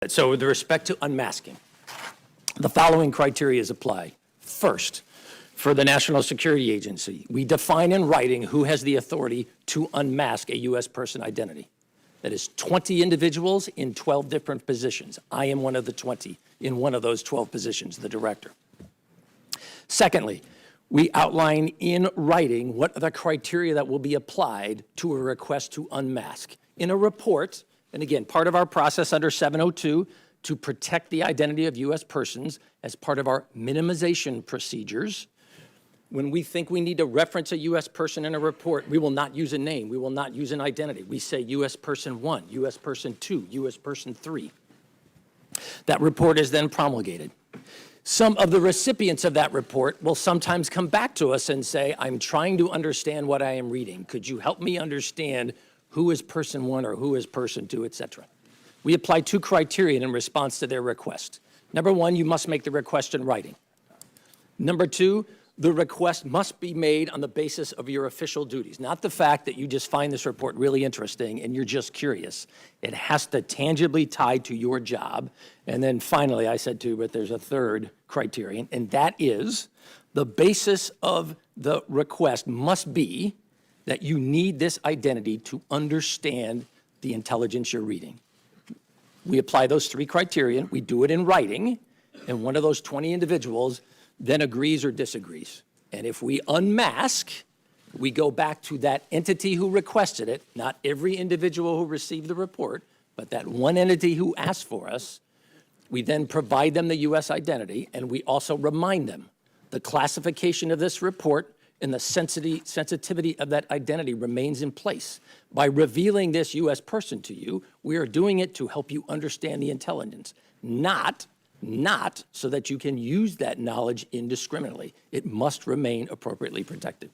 So with respect to unmasking, the following criteria is applied. First, for the National Security Agency, we define in writing who has the authority to unmask a U.S. person identity. That is 20 individuals in 12 different positions. I am one of the 20 in one of those 12 positions, the director. Secondly, we outline in writing what are the criteria that will be applied to a request to unmask. In a report, and again, part of our process under 702 to protect the identity of U.S. persons as part of our minimization procedures, when we think we need to reference a U.S. person in a report, we will not use a name, we will not use an identity. We say U.S. person 1, U.S. person 2, U.S. person 3. That report is then promulgated. Some of the recipients of that report will sometimes come back to us and say, I'm trying to understand what I am reading. Could you help me understand who is person 1 or who is person 2, et cetera? We apply 2 criteria in response to their request. Number 1, you must make the request in writing. Number 2, the request must be made on the basis of your official duties, not the fact that you just find this report really interesting and you're just curious. It has to tangibly tie to your job. And then finally, I said too, but there's a third criterion, and that is the basis of the request must be that you need this identity to understand the intelligence you're reading. We apply those 3 criteria, we do it in writing, and one of those 20 individuals then agrees or disagrees. And if we unmask, we go back to that entity who requested it, not every individual who received the report, but that one entity who asked for us. We then provide them the U.S. identity, and we also remind them the classification of this report and the sensitivity of that identity remains in place. By revealing this U.S. person to you, we are doing it to help you understand the intelligence, not so that you can use that knowledge indiscriminately. It must remain appropriately protected.